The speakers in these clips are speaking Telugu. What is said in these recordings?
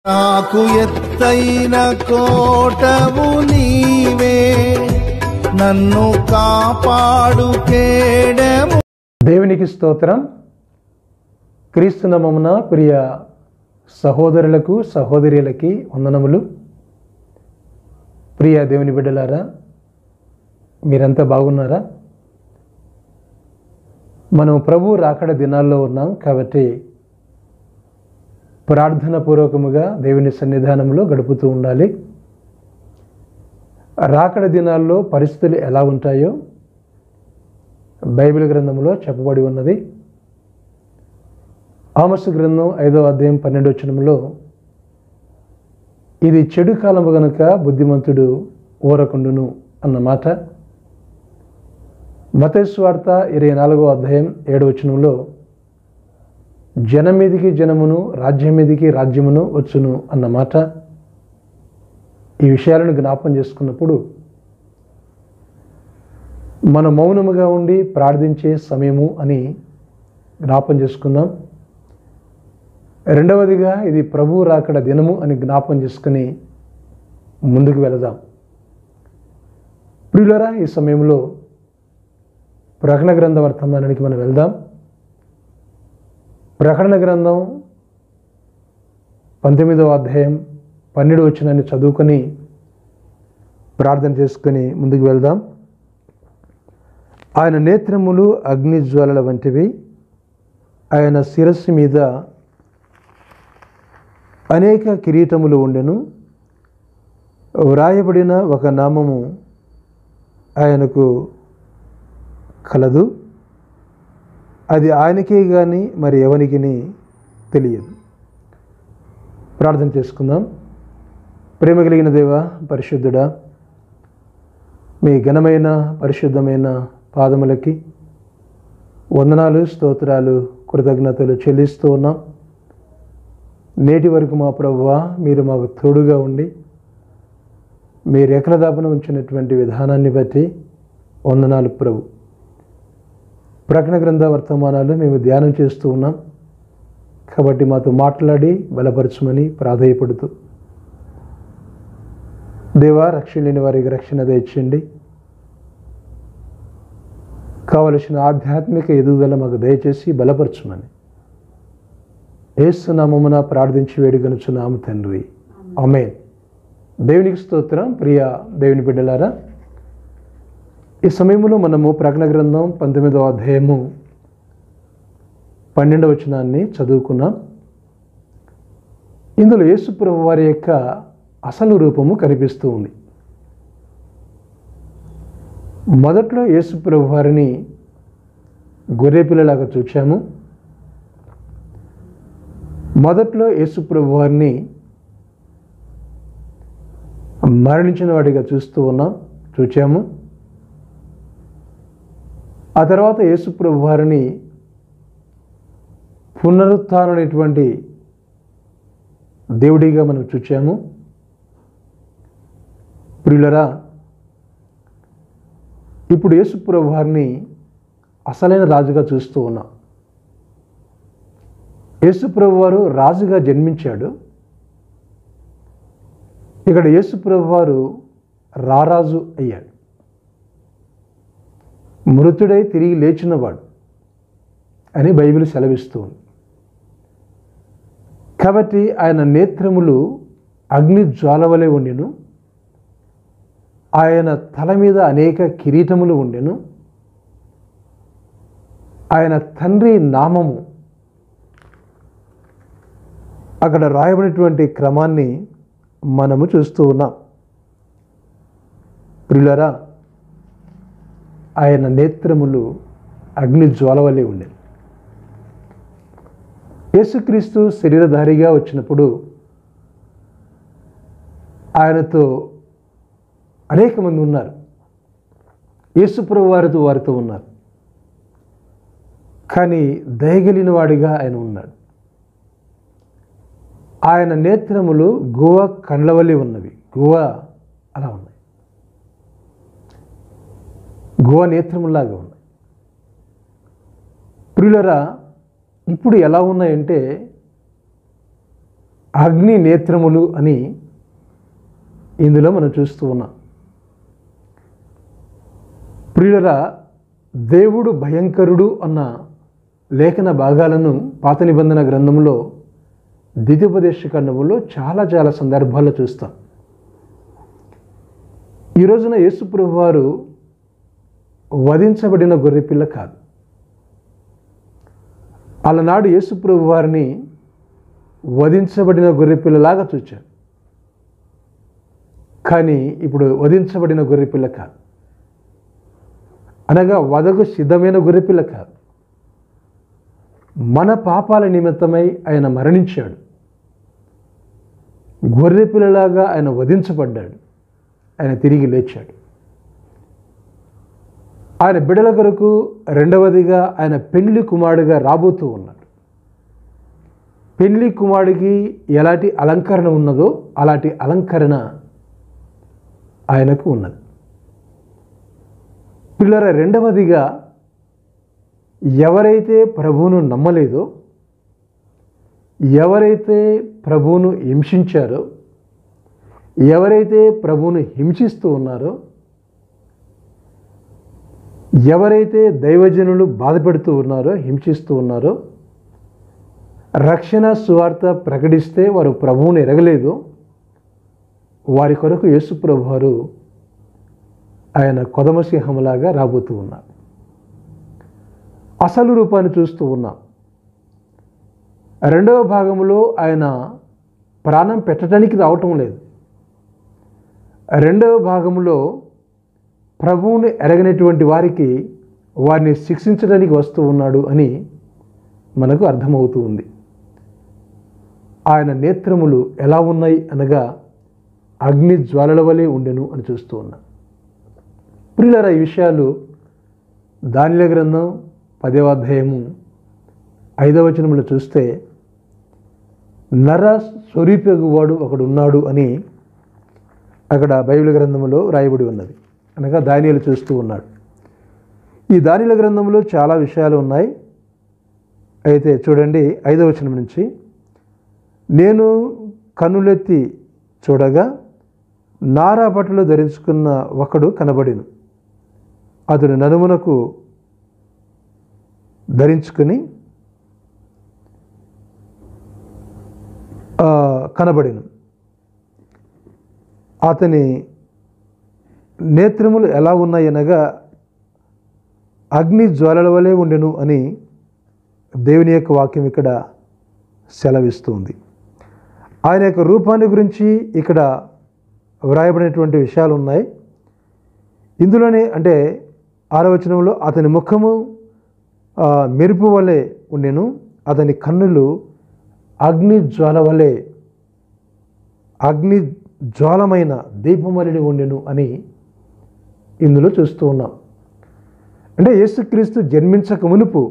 నాకు ఎత్తైన కోటవు నీవే, నన్ను కాపాడు కేడము. దేవునికి స్తోత్రం. క్రీస్తు నామమున ప్రియ సహోదరులకు సహోదరులకి వందనములు. ప్రియ దేవుని బిడ్డలారా, మీరంతా బాగున్నారా? మనం ప్రభు రాకడ దినాల్లో ఉన్నాం కాబట్టి ప్రార్థన పూర్వకముగా దేవుని సన్నిధానంలో గడుపుతూ ఉండాలి. రాకడ దినాల్లో పరిస్థితులు ఎలా ఉంటాయో బైబిల్ గ్రంథంలో చెప్పబడి ఉన్నది. ఆమోసు గ్రంథం 5వ అధ్యాయం 12వ వచనంలో, ఇది చెడు కాలము గనుక బుద్ధిమంతుడు ఊరకుండును అన్నమాట. మత్తయి సువార్త 24వ అధ్యాయం 7వ వచనంలో, జనం మీదికి జనమును, రాజ్యం మీదికి రాజ్యమును వచ్చును అన్నమాట. ఈ విషయాలను జ్ఞాపం చేసుకున్నప్పుడు మనం మౌనముగా ఉండి ప్రార్థించే సమయము అని జ్ఞాపం చేసుకుందాం. రెండవదిగా ఇది ప్రభు రాకడ దినము అని జ్ఞాపం చేసుకుని ముందుకు వెళదాం. ప్రియులారా, ఈ సమయంలో ప్రకటన గ్రంథ వర్తమానానికి మనం వెళ్దాం. ప్రకటన గ్రంథం 19వ అధ్యాయం 12వ వచనాన్ని చదువుకొని ప్రార్థన చేసుకొని ముందుకు వెళ్దాం. ఆయన నేత్రములు అగ్నిజ్వాలల వంటివి, ఆయన శిరస్సు మీద అనేక కిరీటములు ఉండెను. వ్రాయబడిన ఒక నామము ఆయనకు కలదు, అది ఆయనకే కానీ మరి ఎవరికి తెలియదు. ప్రార్థన చేసుకుందాం. ప్రేమ కలిగిన దేవ, పరిశుద్ధుడా, మీ ఘనమైన పరిశుద్ధమైన పాదములకి వందనాలు, స్తోత్రాలు, కృతజ్ఞతలు చెల్లిస్తూ ఉన్నాం. నేటి వరకు మా ప్రభువా, మీరు మాకు తోడుగా ఉండి మీ రెక్కల దాపున ఉంచినటువంటి విధానాన్ని బట్టి వందనాలు ప్రభు. ప్రకటన గ్రంథ వర్తమానాలు మేము ధ్యానం చేస్తూ ఉన్నాం కాబట్టి మాతో మాట్లాడి బలపరచమని ప్రాధేయపడుతూ, దేవా, రక్షణ లేని వారికి రక్షణ దయచేయండి. కావలసిన ఆధ్యాత్మిక ఎదుగుదల మాకు దయచేసి బలపరచమని యేసు నామమున ప్రార్థించి వేడుకొనుచున్నాము తండ్రి, ఆమేన్. దేవునికి స్తోత్రం. ప్రియ దేవుని బిడ్డలారా, ఈ సమయంలో మనము ప్రకటన గ్రంథం 19వ అధ్యాయము 12వ వచనాన్ని చదువుకున్నాం. ఇందులో యేసు ప్రభు వారి యొక్క అసలు రూపము కనిపిస్తూ ఉంది. మొదట్లో యేసు ప్రభు వారిని గొర్రెపిల్లలాగా చూచాము. మొదట్లో యేసు ప్రభు వారిని మరణించిన వాడిగా చూచాము. ఆ తర్వాత యేసు ప్రభు వారిని పునరుత్థానమైనటువంటి దేవుడిగా మనం చూచాము. ప్రియులరా, ఇప్పుడు యేసు ప్రభు వారిని అసలైన రాజుగా చూస్తూ ఉన్నాం. యేసు ప్రభు వారు రాజుగా జన్మించాడు. ఇక్కడ యేసు ప్రభు వారు రారాజు అయ్యాడు. మృతుడై తిరిగి లేచినవాడు అని బైబిల్ సెలవిస్తూ ఉంది. కాబట్టి ఆయన నేత్రములు అగ్ని జ్వాలవలే ఉండెను. ఆయన తల మీద అనేక కిరీటములు ఉండెను. ఆయన తండ్రి నామము అక్కడ రాయబడినటువంటి క్రమాన్ని మనము చూస్తూ ఉన్నాం. ప్రియులారా, ఆయన నేత్రములు అగ్ని జ్వాలవలే ఉండేవి. యేసుక్రీస్తు శరీరధారిగా వచ్చినప్పుడు ఆయనతో అనేక మంది ఉన్నారు. యేసు ప్రభు వారితో ఉన్నారు. కానీ దయగలిగిన వాడిగా ఆయన ఉన్నాడు. ఆయన నేత్రములు గువ్వ కండ్లవలే ఉన్నవి. గువ్వ అలా ఉన్నాయి, గువ్వ నేత్రములాగా ఉన్నాయి. ప్రియులరా, ఇప్పుడు ఎలా ఉన్నాయంటే అగ్ని నేత్రములు అని ఇందులో మనం చూస్తూ ఉన్నాం. ప్రియులరా, దేవుడు భయంకరుడు అన్న లేఖన భాగాలను పాత నిబంధన గ్రంథంలో ద్వితీయోపదేశకాండములో చాలా చాలా సందర్భాల్లో చూస్తాం. ఈ రోజున యేసు ప్రభువారు వధించబడిన గొర్రెపిల్ల కాదు. అలనాడు యేసు ప్రభువారిని వధించబడిన గొర్రెపిల్లలాగా చూచారు. కానీ ఇప్పుడు వధించబడిన గొర్రెపిల్ల కాదు, అనగా వధకు సిద్ధమైన గొర్రెపిల్ల కాదు. మన పాపాల నిమిత్తమై ఆయన మరణించాడు. గొర్రెపిల్లలాగా ఆయన వధించబడ్డాడు. ఆయన తిరిగి లేచాడు. ఆయన బిడ్డల కొరకు రెండవదిగా ఆయన పెళ్లి కుమారుడిగా రాబోతూ ఉన్నాడు. పెళ్లి కుమారుడికి ఎలాంటి అలంకరణ ఉన్నదో అలాంటి అలంకరణ ఆయనకు ఉన్నది. పిల్లల రెండవదిగా ఎవరైతే ప్రభువును నమ్మలేదో, ఎవరైతే ప్రభువును హింసించారో, ఎవరైతే ప్రభువును హింసిస్తూ ఉన్నారో, ఎవరైతే దైవజనులు బాధపెడుతూ ఉన్నారో, హింసిస్తూ ఉన్నారో, రక్షణ సువార్త ప్రకటిస్తే వారు ప్రభువును ఎరగలేదు, వారి కొరకు యేసు ప్రభువారు ఆయన కొదమసింహంలాగా రాబోతూ ఉన్నారు. అసలు రూపాన్ని చూస్తూ ఉన్నాం. రెండవ భాగంలో ఆయన ప్రాణం పెట్టడానికి రావటం లేదు. రెండవ భాగంలో ప్రభువుని ఎరగనటువంటి వారికి వారిని శిక్షించడానికి వస్తూ ఉన్నాడు అని మనకు అర్థమవుతూ ఉంది. ఆయన నేత్రములు ఎలా ఉన్నాయి అనగా అగ్ని జ్వాలల వలె ఉండెను అని చూస్తూ ఉన్నాం. ప్రియులారా, ఈ విషయాలు దానియేలు గ్రంథం 10వ అధ్యాయము 5వ వచనంలో చూస్తే నర స్వరూపగువాడు ఒకడు ఉన్నాడు అని అక్కడ బైబిల్ గ్రంథంలో రాయబడి ఉన్నది. అనగా దానియేలు చూస్తూ ఉన్నాడు. ఈ దానియేలు గ్రంథంలో చాలా విషయాలు ఉన్నాయి. అయితే చూడండి 5వ వచనం నుంచి, నేను కన్నులెత్తి చూడగా నారా బట్టలు ధరించుకున్న ఒకడు కనబడెను. అతడు నడుమునకు ధరించుకుని కనబడెను. అతని నేత్రములు ఎలా ఉన్నాయనగా అగ్ని జ్వాలల వలె ఉండెను అని దేవుని యొక్క వాక్యం ఇక్కడ సెలవిస్తుంది. ఆయన యొక్క రూపాన్ని గురించి ఇక్కడ వ్రాయబడినటువంటి విషయాలు ఉన్నాయి. ఇందులోనే అంటే 6వ వచనంలో అతని ముఖము మెరుపు వలె ఉండెను, అతని కన్నులు అగ్ని జ్వాల వలె అగ్ని జ్వాలమైన దీపమలిని ఉండెను అని ఇందులో చూస్తూ ఉన్నాం. అంటే యేసుక్రీస్తు జన్మించక మునుపు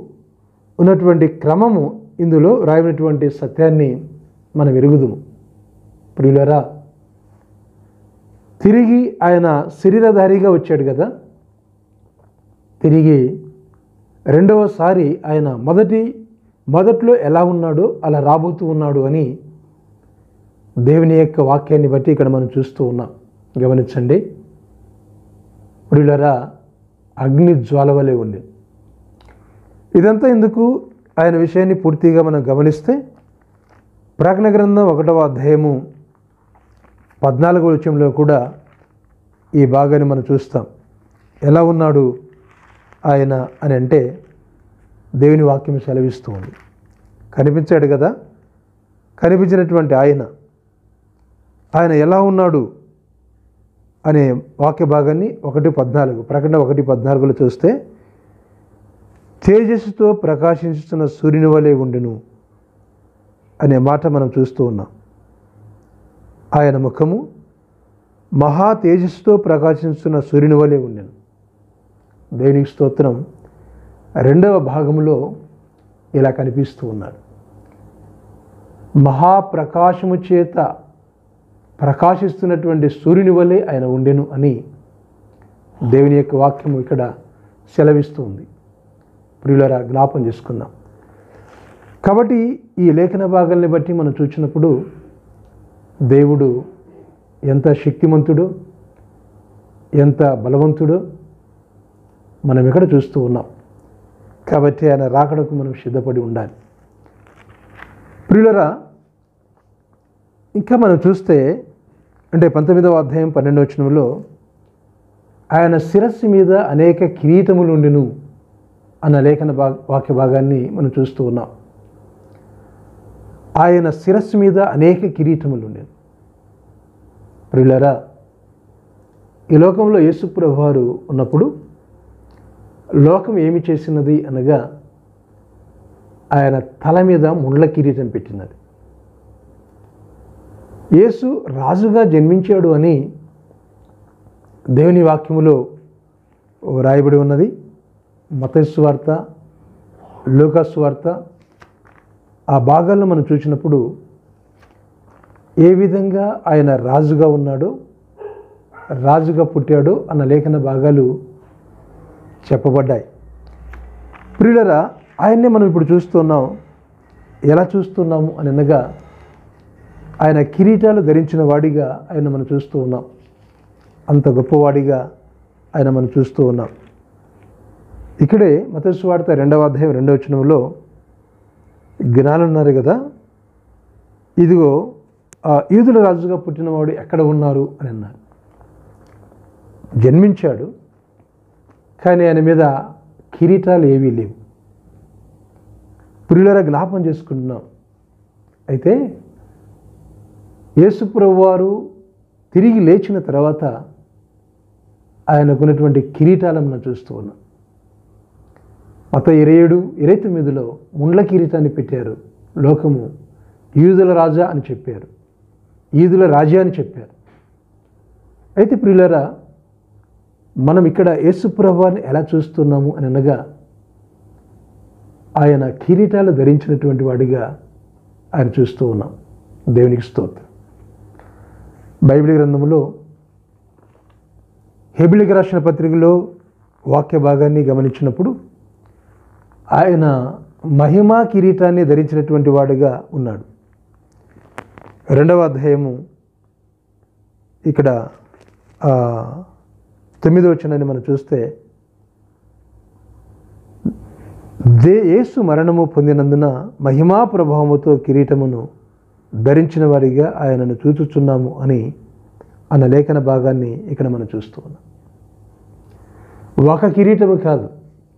ఉన్నటువంటి క్రమము ఇందులో రాయబడినటువంటి సత్యాన్ని మనం ఎరుగుదుము. ప్రియులారా, తిరిగి ఆయన శరీరధారిగా వచ్చాడు కదా, తిరిగి రెండవసారి ఆయన మొదట్లో ఎలా ఉన్నాడో అలా రాబోతూ ఉన్నాడు అని దేవుని యొక్క వాక్యాన్ని బట్టి ఇక్కడ మనం చూస్తూ ఉన్నాం. గమనించండి ప్రియులారా, అగ్ని జ్వాల వలె ఉంది. ఇదంతా ఎందుకు? ఆయన విషయాన్ని పూర్తిగా మనం గమనిస్తే ప్రకటన గ్రంథం 1వ అధ్యాయము 14వ వచనంలో కూడా ఈ భాగాన్ని మనం చూస్తాం. ఎలా ఉన్నాడు ఆయన అని అంటే దేవుని వాక్యం సెలవిస్తూ ఉంది. కనిపించాడు కదా, కనిపించినటువంటి ఆయన ఎలా ఉన్నాడు అనే వాక్య భాగాన్ని 1:14 ప్రకటన 1:14లో చూస్తే తేజస్సుతో ప్రకాశించుతున్న సూర్యుని వలె ఉండెను అనే మాట మనం చూస్తూ ఉన్నాం. ఆయన ముఖము మహా తేజస్సుతో ప్రకాశిస్తున్న సూర్యుని వలె ఉండెను. దేవునికి స్తోత్రం. 2వ భాగంలో ఇలా కనిపిస్తూ ఉన్నాడు. మహాప్రకాశము చేత ప్రకాశిస్తున్నటువంటి సూర్యుని వలె ఆయన ఉండెను అని దేవుని యొక్క వాక్యము ఇక్కడ సెలవిస్తూ ఉంది. ప్రియులారా, జ్ఞాపం చేసుకుందాం. కాబట్టి ఈ లేఖన భాగాల్ని బట్టి మనం చూసినప్పుడు దేవుడు ఎంత శక్తిమంతుడో, ఎంత బలవంతుడో మనం ఇక్కడ చూస్తూ ఉన్నాం. కాబట్టి ఆయన రాకడకు మనం సిద్ధపడి ఉండాలి. ప్రియులరా, ఇంకా మనం చూస్తే అంటే 19వ అధ్యాయం 12వ వచనంలో ఆయన శిరస్సు మీద అనేక కిరీటములు ఉండెను అన్న లేఖన వాక్య భాగాన్ని మనం చూస్తూ ఉన్నాం. ఆయన శిరస్సు మీద అనేక కిరీటములు ఉండెను. ప్రియులరా, ఈ లోకంలో యేసు ప్రభువారు ఉన్నప్పుడు లోకం ఏమి చేసినది అనగా ఆయన తల మీద ముండ్ల కిరీటం పెట్టినది. యేసు రాజుగా జన్మించాడు అని దేవుని వాక్యములో రాయబడి ఉన్నది. మత్తయి సువార్త, లూకా సువార్త ఆ భాగాల్లో మనం చూసినప్పుడు ఏ విధంగా ఆయన రాజుగా ఉన్నాడో, రాజుగా పుట్టాడో అన్న లేఖన భాగాలు చెప్పబడ్డాయి. ప్రియులరా, ఆయన్నే మనం ఇప్పుడు చూస్తున్నాం. ఎలా చూస్తున్నాము అని అనగా ఆయన కిరీటాలు ధరించిన వాడిగా ఆయన మనం చూస్తూ ఉన్నాం. అంత గొప్పవాడిగా ఆయన మనం చూస్తూ ఉన్నాం. ఇక్కడే మత్తయి సువార్త 2వ అధ్యాయం 2వ వచనంలో జ్ఞానులు ఉన్నారు కదా, ఇదిగో యూదుల రాజుగా పుట్టినవాడు ఎక్కడ ఉన్నారు అని అన్నారు. జన్మించాడు, కానీ ఆయన మీద కిరీటాలు ఏవీ లేవు. ప్రియులరా, జ్ఞాపం చేసుకుంటున్నాం. అయితే యేసు ప్రభువారు తిరిగి లేచిన తర్వాత ఆయనకున్నటువంటి కిరీటాలను మనం చూస్తూ ఉన్నాం. మత్తయి 27:29లో ముండ్ల కిరీటాన్ని పెట్టారు. లోకము యూదుల రాజా అని చెప్పారు, యూదుల రాజా అని చెప్పారు. అయితే ప్రియులరా, మనం ఇక్కడ యేసు ప్రభువారిని ఎలా చూస్తున్నాము అని అనగా ఆయన కిరీటాలు ధరించినటువంటి వాడిగా ఆయన చూస్తూ ఉన్నాం. దేవునికి స్తోత్రం. బైబిల్ గ్రంథంలో హెబ్రీయులకు రాసిన పత్రికలో వాక్య భాగాన్ని గమనించినప్పుడు ఆయన మహిమా కిరీటాన్ని ధరించినటువంటి వాడిగా ఉన్నాడు. 2వ అధ్యాయము ఇక్కడ 9వ వచనాన్ని మనం చూస్తే, యేసు మరణము పొందినందున మహిమా ప్రభావముతో కిరీటమును ధరించిన వారిగా ఆయనను చూచుచున్నాము అని అన్న లేఖన భాగాన్ని ఇక్కడ మనం చూస్తూ ఉన్నాం. ఒక కిరీటము కాదు,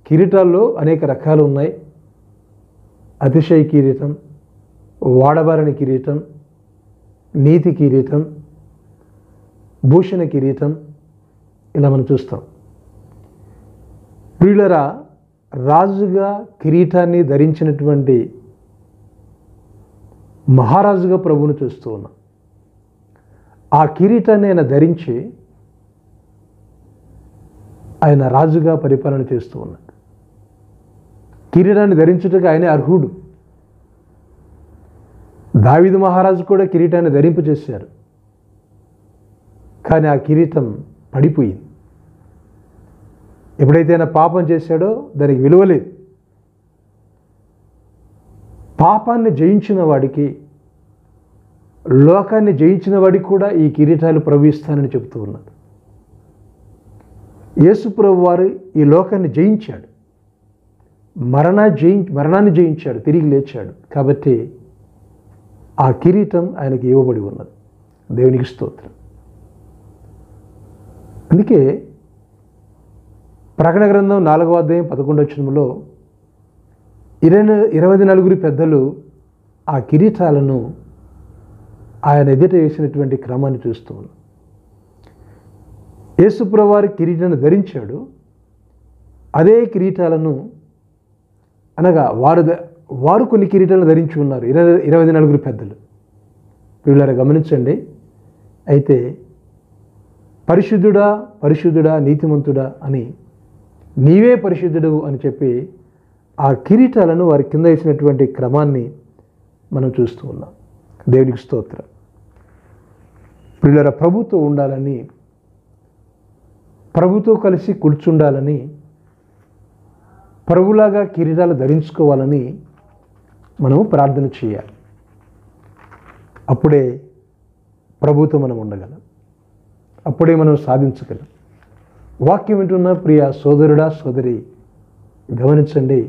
కిరీటాల్లో అనేక రకాలు ఉన్నాయి. అతిశయ కిరీటం, వాడబారని కిరీటం, నీతి కిరీటం, భూషణ కిరీటం, ఇలా మనం చూస్తాం. ప్రియులరా, రాజుగా కిరీటాన్ని ధరించినటువంటి మహారాజుగా ప్రభువును చూస్తూ ఉన్నాం. ఆ కిరీటాన్ని ఆయన ధరించి ఆయన రాజుగా పరిపాలన చేస్తూ ఉన్నాడు. కిరీటాన్ని ధరించుటకు ఆయనే అర్హుడు. దావీదు మహారాజు కూడా కిరీటాన్ని ధరింపచేశారు, కానీ ఆ కిరీటం పడిపోయింది. ఎప్పుడైతే ఆయన పాపం చేశాడో దానికి విలువలేదు. పాపాన్ని జయించిన వాడికి, లోకాన్ని జయించిన వాడికి కూడా ఈ కిరీటాలు ప్రభు ఇస్తానని చెబుతూ ఉన్నాడు. యేసు ప్రభు వారు ఈ లోకాన్ని జయించాడు, మరణాన్ని జయించాడు, తిరిగి లేచాడు. కాబట్టి ఆ కిరీటం ఆయనకి ఇవ్వబడి ఉన్నది. దేవునికి స్తోత్రం. అందుకే ప్రకటన గ్రంథం 4వ అధ్యాయం 11వ వచనంలో 24 పెద్దలు ఆ కిరీటాలను ఆయన ఎదుట వేసినటువంటి క్రమాన్ని చూస్తూ ఉన్నాం. యేసు ప్రభువారు కిరీటాన్ని ధరించాడు. అదే కిరీటాలను అనగా వారు కొన్ని కిరీటాలను ధరించి ఉన్నారు, 24 పెద్దలు. వీళ్ళని గమనించండి. అయితే పరిశుద్ధుడా పరిశుద్ధుడా నీతిమంతుడా అని, నీవే పరిశుద్ధుడు అని చెప్పి ఆ కిరీటాలను వారి కింద వేసినటువంటి క్రమాన్ని మనం చూస్తూ ఉన్నాం. దేవునికి స్తోత్రం. వీళ్ళ ప్రభుతో ఉండాలని, ప్రభుతో కలిసి కూర్చుండాలని, ప్రభులాగా కిరీటాలు ప్రభుతో మనం ఉండగలం. అప్పుడే మనం సాధించగలం. వాక్యం వింటున్న ప్రియ సోదరుడా సోదరి, గమనించండి,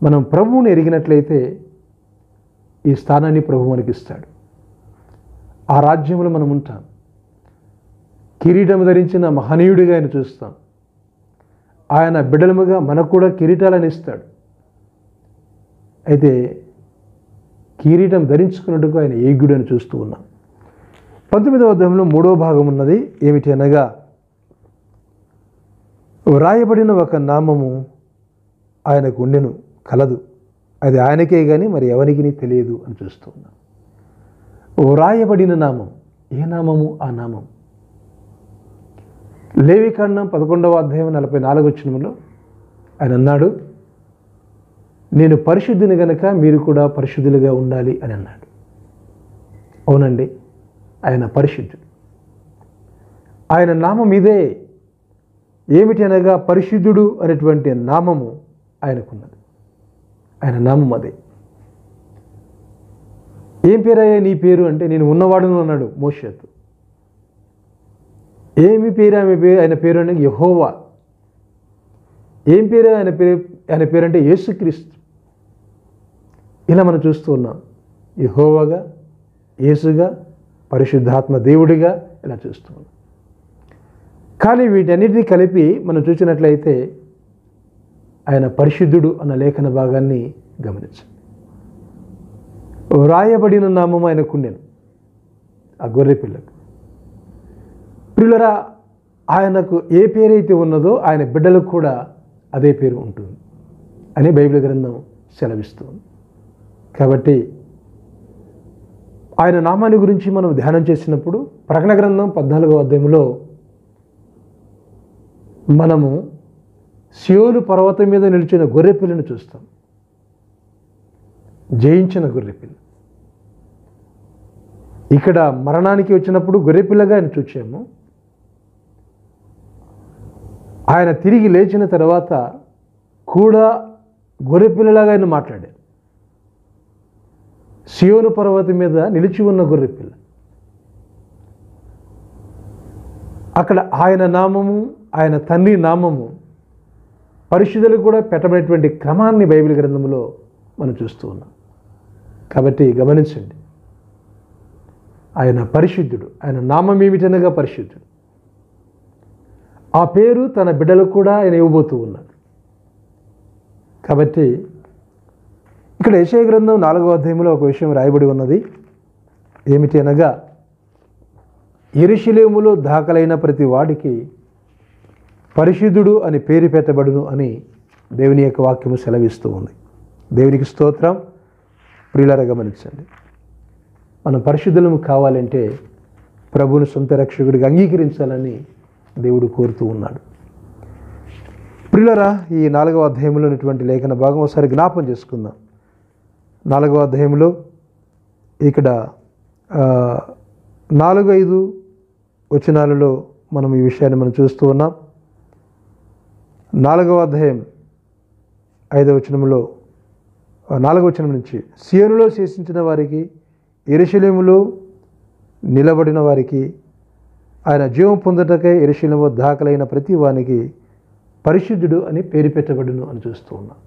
మనం ప్రభువుని ఎరిగినట్లయితే ఈ స్థానాన్ని ప్రభు మనకిస్తాడు. ఆ రాజ్యంలో మనం ఉంటాం. కిరీటం ధరించిన మహనీయుడిగా ఆయన చూస్తాం. ఆయన బిడ్డలముగా మనకు కూడా కిరీటాలను ఇస్తాడు. అయితే కిరీటం ధరించుకున్నట్టుగా ఆయన యోగ్యుడు అని చూస్తూ ఉన్నాం. 19వ అధ్యాయంలో 3వ భాగం ఉన్నది. ఏమిటి అనగా, వ్రాయబడిన ఒక నామము ఆయనకు ఉండెను, కలదు, అది ఆయనకే కానీ మరి ఎవరికి తెలియదు అని చూస్తూ ఉన్నాం. వ్రాయబడిన నామం. ఏ నామము? ఆ నామం లేవికాండం 11వ అధ్యాయం 44వ వచనంలో ఆయన అన్నాడు, నేను పరిశుద్ధిని గనక మీరు కూడా పరిశుద్ధులుగా ఉండాలి అని అన్నాడు. అవునండి, ఆయన పరిశుద్ధుడు. ఆయన నామం ఇదే. ఏమిటి అనగా పరిశుద్ధుడు అనేటువంటి నామము ఆయనకున్నది. ఆయన నామం అదే. ఏం పేరయ్యా నీ పేరు అంటే, నేను ఉన్నవాడును అన్నాడు మోషేతో. ఏమి పేరు ఆయన పేరు అంటే యెహోవా. ఏం పేరు ఆయన పేరు అంటే యేసుక్రీస్తు. ఇలా మనం చూస్తూ ఉన్నాం. యెహోవాగా, యేసుగా, పరిశుద్ధాత్మ దేవుడిగా ఇలా చూస్తూ ఉన్నాం. కానీ వీటన్నిటినీ కలిపి మనం చూసినట్లయితే ఆయన పరిశుద్ధుడు అన్న లేఖన భాగాన్ని గమనించండి. వ్రాయబడిన నామం ఆయనకుండెను, ఆ గొర్రె పిల్లకు. ప్రియులరా, ఆయనకు ఏ పేరైతే ఉన్నదో ఆయన బిడ్డలకు కూడా అదే పేరు ఉంటుంది అని బైబిల్ గ్రంథం సెలవిస్తుంది. కాబట్టి ఆయన నామాన్ని గురించి మనం ధ్యానం చేసినప్పుడు ప్రకటన గ్రంథం 14వ అధ్యాయంలో మనము సియోను పర్వతం మీద నిలిచిన గొర్రెపిల్లను చూస్తాం. జయించిన గొర్రెపిల్ల. ఇక్కడ మరణానికి వచ్చినప్పుడు గొర్రెపిల్లగా ఆయన చూచాము. ఆయన తిరిగి లేచిన తర్వాత కూడా గొర్రెపిల్లలాగా ఆయన మాట్లాడారు. సియోను పర్వతం మీద నిలిచి ఉన్న గొర్రెపిల్ల. అక్కడ ఆయన నామము, ఆయన తండ్రి నామము పరిశుద్ధులకు కూడా పెట్టబడినటువంటి క్రమాన్ని బైబిల్ గ్రంథంలో మనం చూస్తూ ఉన్నాం. కాబట్టి గమనించండి, ఆయన పరిశుద్ధుడు. ఆయన నామం ఏమిటనగా పరిశుద్ధుడు. ఆ పేరు తన బిడ్డలకు కూడా ఆయన ఇవ్వబోతూ ఉన్నాడు. కాబట్టి ఇక్కడ యెషయా గ్రంథం 4వ అధ్యాయంలో ఒక విషయం రాయబడి ఉన్నది. ఏమిటి అనగా, యెరూషలేములో దాఖలైన ప్రతి వాడికి పరిశుద్ధుడు అని పేరు పెట్టబడును అని దేవుని యొక్క వాక్యము సెలవిస్తూ ఉంది. దేవునికి స్తోత్రం. ప్రియులారా, గమనించండి, మనం పరిశుద్ధులము కావాలంటే ప్రభువుని సొంత రక్షకుడిగా అంగీకరించాలని దేవుడు కోరుతూ ఉన్నాడు. ప్రియులారా, ఈ 4వ అధ్యాయంలో ఉన్నటువంటి లేఖన భాగం ఒకసారి జ్ఞాపం చేసుకుందాం. 4వ అధ్యాయంలో ఇక్కడ 4-5 వచనాలలో మనం ఈ విషయాన్ని మనం చూస్తూ ఉన్నాం. 4వ అధ్యాయం 5వ వచనంలో 4వ వచనం నుంచి, సియోనులో శేషించిన వారికి, యెరూషలేములో నిలబడిన వారికి, ఆయన జీవం పొందుటకై యెరూషలేములో దాఖలైన ప్రతి వానికి పరిశుద్ధుడు అని పేరు పెట్టబడును అని చూస్తూ ఉన్నాం.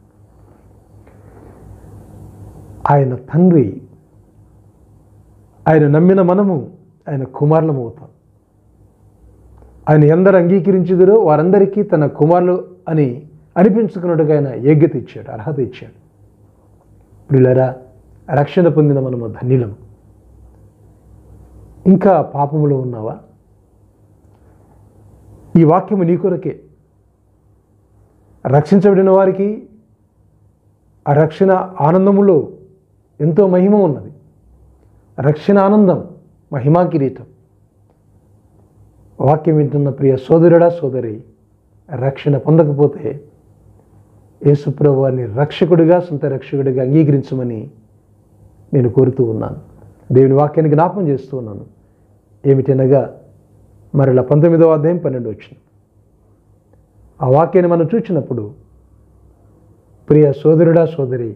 ఆయన తండ్రి, ఆయన నమ్మిన మనము ఆయన కుమారులం అవుతాం. ఆయన ఎందరు అంగీకరించుదురో వారందరికీ తన కుమారులు అని అనిపించుకున్నట్టుగా ఆయన యోగ్యత ఇచ్చాడు, అర్హత ఇచ్చాడు. ప్రియులారా, రక్షణ పొందిన మనము ధన్యులము. ఇంకా పాపములో ఉన్నావా? ఈ వాక్యము నీ కొరకే. రక్షించబడిన వారికి ఆ రక్షణ ఆనందములో ఎంతో మహిమ ఉన్నది. రక్షణ ఆనందం, మహిమా కిరీటం. వాక్యం వింటున్న ప్రియ సోదరుడా సోదరి, రక్షణ పొందకపోతే యేసుప్రభు వారిని రక్షకుడిగా, సొంత రక్షకుడిగా అంగీకరించమని నేను కోరుతూ ఉన్నాను. దేవుని వాక్యాన్ని జ్ఞాపం చేస్తూ ఉన్నాను. ఏమిటనగా మరలా 19వ అధ్యాయం 12వ వచనం. ఆ వాక్యాన్ని మనం చూసినప్పుడు ప్రియ సోదరుడా సోదరి,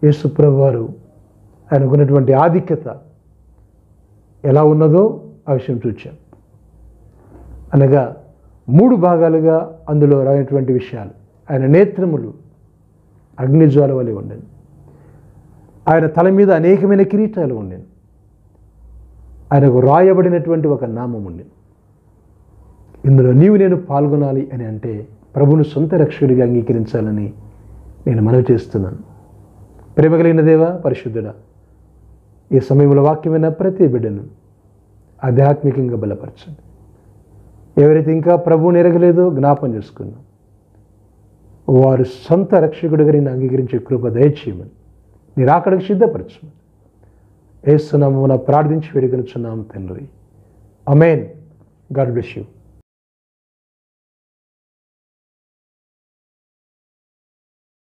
యేసుప్రభు వారు ఆయనకున్నటువంటి ఆధిక్యత, ఎలా ఉన్నదో ఆ విషయం చూచాం. అనగా 3 భాగాలుగా అందులో రాయినటువంటి విషయాలు. ఆయన నేత్రములు అగ్నిజ్వాల వలె ఉండెను. ఆయన తల మీద అనేకమైన కిరీటాలు ఉండెను. ఆయనకు రాయబడినటువంటి ఒక నామం ఉండెను. ఇందులో నీవు నేను పాల్గొనాలి అని అంటే ప్రభువును సొంత రక్షకుడిగా అంగీకరించాలని నేను మనవి చేస్తున్నాను. ప్రేమ కలిగిన దేవా, పరిశుద్ధుడా, ఈ సమయంలో వాక్యమైన ప్రతి బిడ్డను ఆధ్యాత్మికంగా బలపరచండి. ఎవరైతే ఇంకా ప్రభువుని ఎరగలేదో జ్ఞాపం చేసుకున్నాం, వారు సొంత రక్షకుడిగా నేను అంగీకరించే కృప దయచేయమని, నీ రాకడకు సిద్ధపరచమని యేసు నామమున ప్రార్థించి వేడుకొనుచున్నాం తండ్రి. ఆమేన్. God bless you.